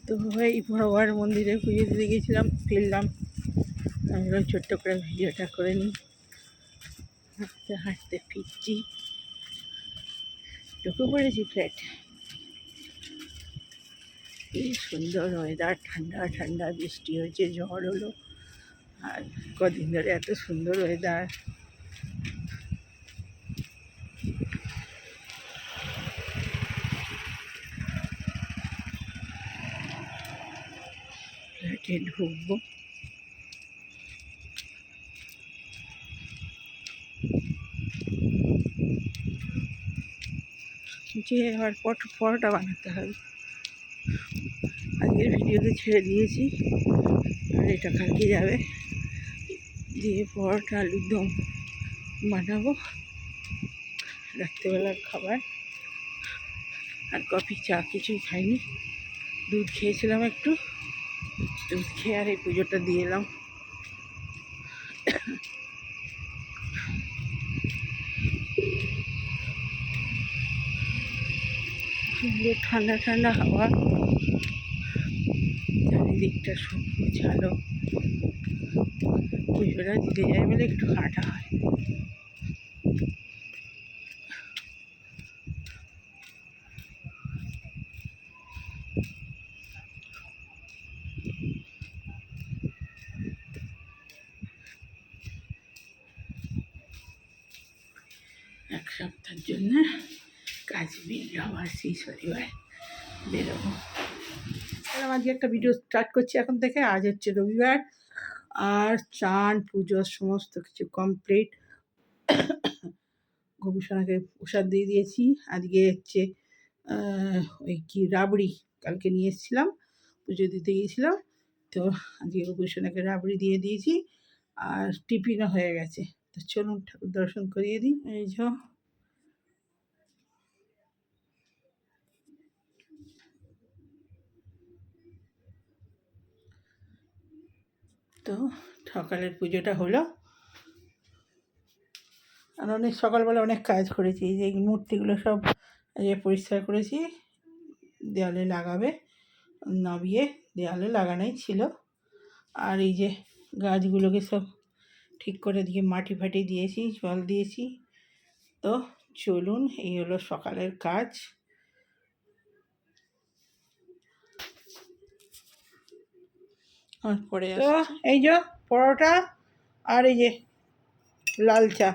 তো এই ভগবান মন্দিরে পুজো দিতে গিয়েছিলাম, ফিরলাম। আমি ছোট্ট করে ভিডিওটা করে নিই। হাঁটতে হাঁটতে ফিরছি, ঢুকে পড়েছি ফ্ল্যাট। কি সুন্দর ওয়েদার, ঠান্ডা ঠান্ডা, বৃষ্টি হয়েছে, ঝড় হলো। আর কদিন ধরে এত সুন্দর ওয়েদার। ফ্ল্যাটে ঢুকবো। যে আবার পরোটা বানাতে হবে। আজকের ভিডিওতে ছেড়ে দিয়েছি, আর এটা কালকে যাবে। দিয়ে পরোটা আলুর দম বানাবো, রাত্রেবেলার খাবার। আর কফি চা কিছুই খাইনি, দুধ খেয়েছিলাম একটু, দুধ খেয়ে আর এই পুজোটা দিয়ে এলাম। সুন্দর ঠান্ডা ঠান্ডা হাওয়া, চারিদিকটা সবুজ আলো। পুজোটা দিতে যাই বলে একটু হাঁটা হয়। এক সপ্তাহের জন্য কাজ মিলল, আবার সেই শনিবার বেরোবো। আজকে একটা ভিডিও স্টার্ট করছি এখন থেকে। আজ হচ্ছে রবিবার, আর চান পুজোর সমস্ত কিছু কমপ্লিট। গবেষণাকে প্রসাদ দিয়ে দিয়েছি। আজকে হচ্ছে ওই কি রাবড়ি কালকে নিয়ে এসেছিলাম, পুজো দিতে গিয়েছিলাম। তো আজকে গবেষণাকে রাবড়ি দিয়ে দিয়েছি, আর টিফিনও হয়ে গেছে। তো চলুন ঠাকুর দর্শন করিয়ে দিই। এই যে তো সকালের পুজোটা হলো। আর অনেক সকালবেলা অনেক কাজ করেছি। এই যে মূর্তিগুলো সব পরিষ্কার করেছি, দেওয়ালে লাগাবে, নামিয়ে দেওয়ালে লাগানোই ছিল। আর এই যে গাছগুলোকে সব ঠিক করে দিয়ে মাটি ফাটি দিয়েছি, জল দিয়েছি। তো চলুন, এই হলো সকালের কাজ। আর পরে তো এই যে পরোটা, আর এই যে লাল চা।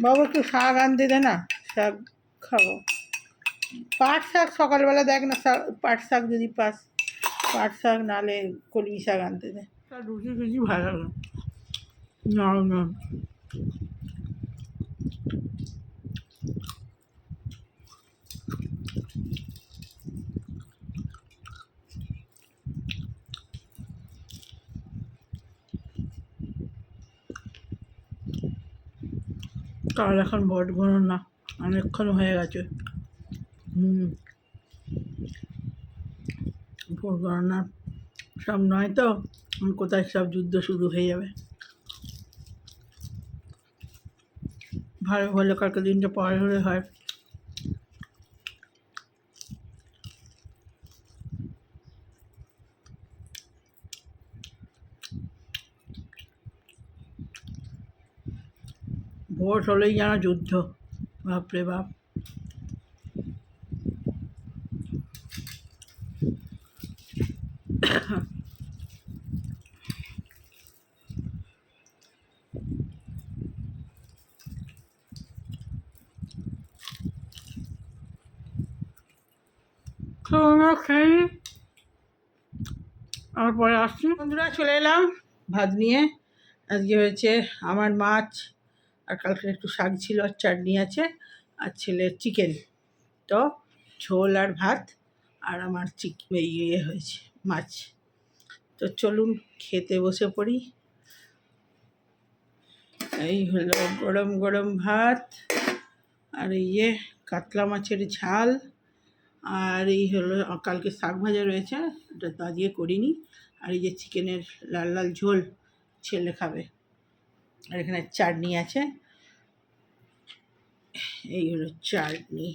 বাবু একটু শাক আনতে দে না, শাক খাবো। পাট শাক সকালবেলা দেখ না, পাট শাক যদি পাস, পাট শাক নাহলে কলমি শাক আনতে দে। রুটি রুটি ভালো লাগে না না। কাল এখন ভোট গণনা অনেকক্ষণ হয়ে গেছে। ভোট গণনা সব নয় তো, কোথায় সব যুদ্ধ শুরু হয়ে যাবে। ভালো হলে কালকে দিনটা পরে হলে হয়। ভোট হলেই যেন যুদ্ধ, বাপরে বাপ। তো আমরা খাই, আর পরে আসছি। বন্ধুরা চলে এলাম ভাত নিয়ে। আজকে হয়েছে আমার মাছ, আর কালকে একটু শাক ছিল, আর চাটনি আছে, আর ছেলের চিকেন। তো ঝোল আর ভাত, আর আমার ইয়ে হয়েছে মাছ। তো চলুন খেতে বসে পড়ি। এই হলো গরম গরম ভাত, আর এই যে কাতলা মাছের ঝাল, আর এই হলো কালকে শাক ভাজা রয়েছে, ওটা তা দিয়ে করিনি। আর এই যে চিকেনের লাল লাল ঝোল, ছেলে খাবে। আর এখানে চাটনি আছে, এই হলো চাটনি।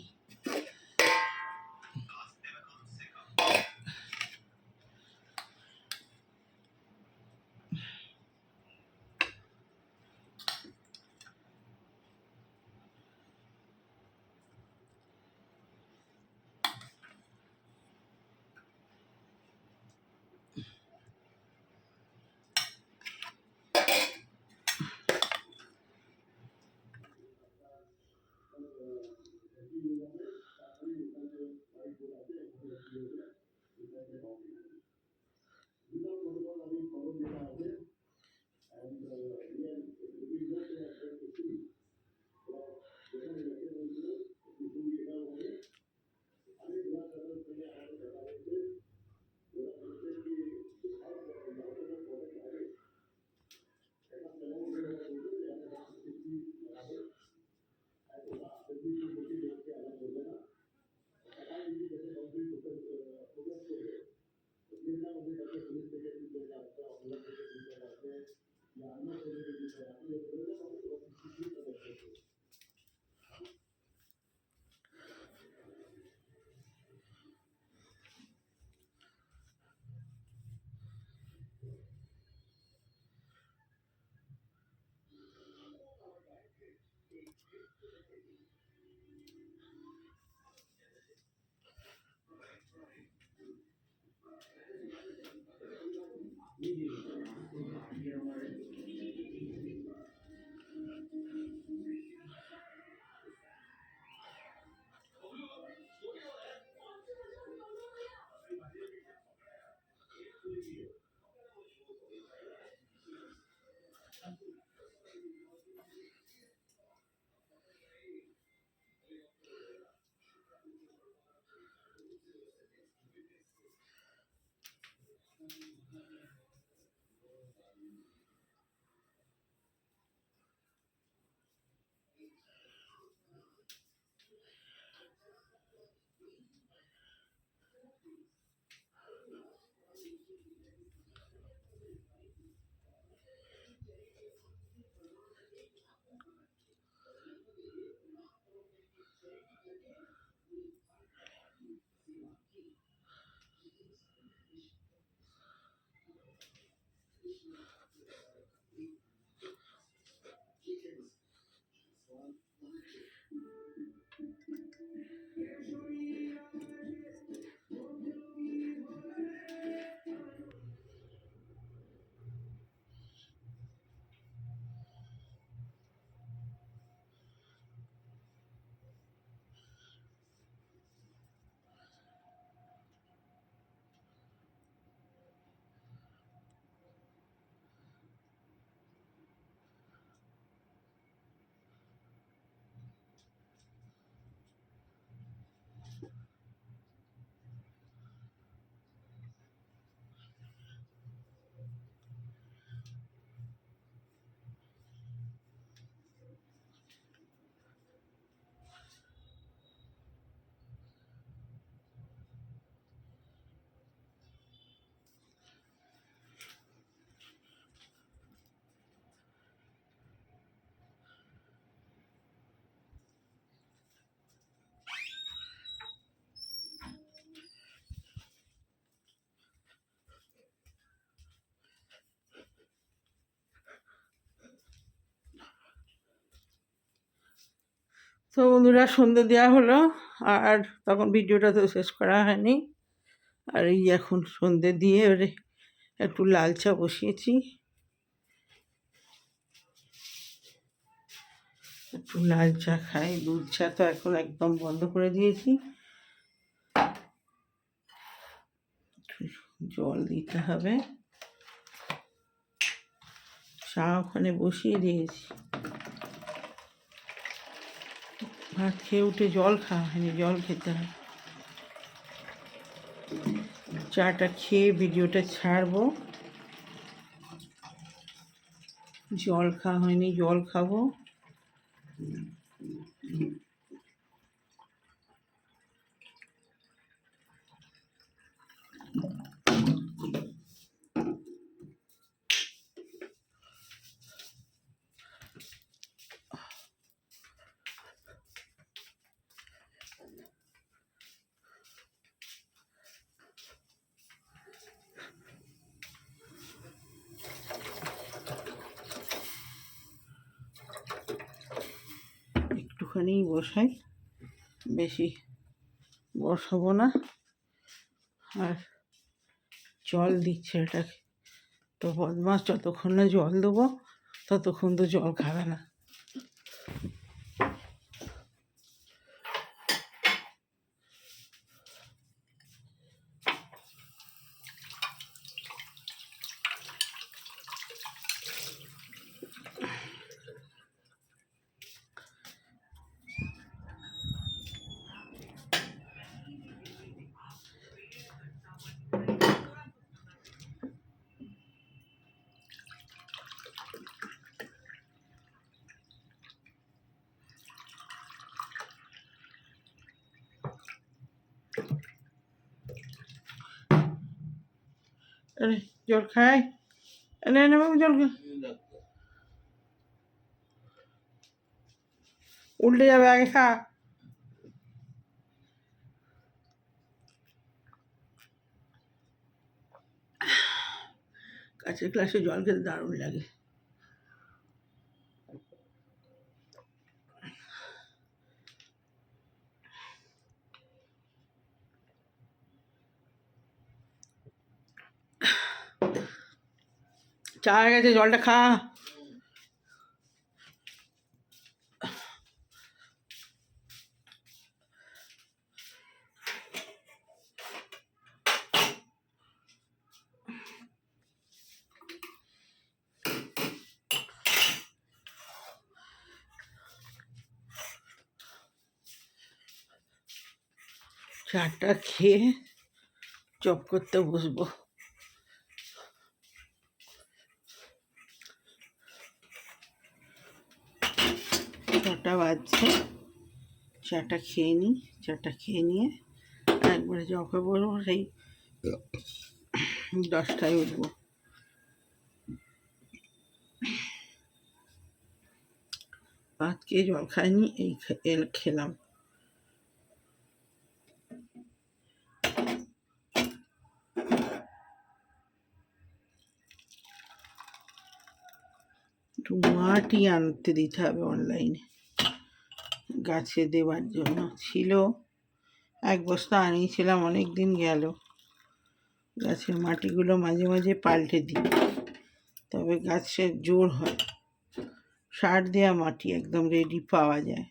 তো বন্ধুরা, সন্ধে দেওয়া হলো, আর তখন ভিডিওটা তো শেষ করা হয়নি। আর এই এখন সন্ধে দিয়ে ওরে একটু লাল চা বসিয়েছি, একটু লাল চা খাই। দুধ চা তো এখন একদম বন্ধ করে দিয়েছি। জল দিতে হবে। চা ওখানে বসিয়ে দিয়েছি। ভাত খেয়ে উঠে জল খাওয়া হয়নি, জল খেতে হবে। চাটা খেয়ে ভিডিওটা ছাড়বো। জল খাওয়া হয়নি, জল খাবো। একটুখানি বসাই, বেশি বসাবো না। আর জল দিচ্ছে এটাকে, তো বদমাস যতক্ষণ না জল দেবো ততক্ষণ তো জল খাবে না। আরে জল খাই, এনে এনে বাবু জল খা, উল্টে যাবে, আগে খা। কাছের গ্লাসে জল খেতে দারুণ লাগে। চা হয়ে গেছে, জলটা খা। চাটা খেয়ে চপ করতে বসবো। চাটা বাজছে, চাটা খেয়ে নিই। চাটা খেয়ে নিয়ে একবারে জপে বলবো, সেই 10টায় উঠবো। ভাত খেয়ে জল খাইনি, এই খেলাম। একটু মাটি আনতে দিতে হবে অনলাইনে, গাছে দেওয়ার জন্য। ছিল 1 বস্তা, আনিয়েছিলাম, অনেক দিন গেল। গাছের মাটিগুলো মাঝে মাঝে পাল্টে দিই, তবে গাছের জোর হয়। সার দেওয়া মাটি একদম রেডি পাওয়া যায়।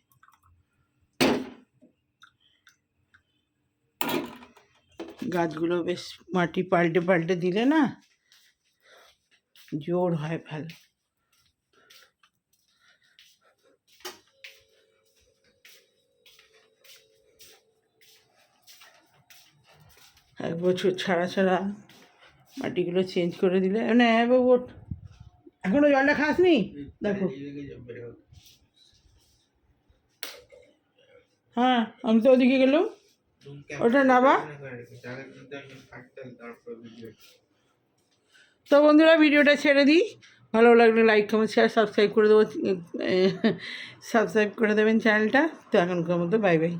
গাছগুলো বেশ মাটি পাল্টে পাল্টে দিলে না জোর হয় ভালো। এক বছর ছাড়া ছাড়া মাটিগুলো চেঞ্জ করে দিলে। না বাবু, এখনো জলটা খাসনি? দেখো, হ্যাঁ আমি তো ওদিকে গেলাম, ওটা নাবা। তো বন্ধুরা, ভিডিওটা ছেড়ে দিই। ভালো লাগলে লাইক, কমেন্ট, শেয়ার, সাবস্ক্রাইব করে দেবো, সাবস্ক্রাইব করে দেবেন চ্যানেলটা। তো এখনকার মতো বাই বাই।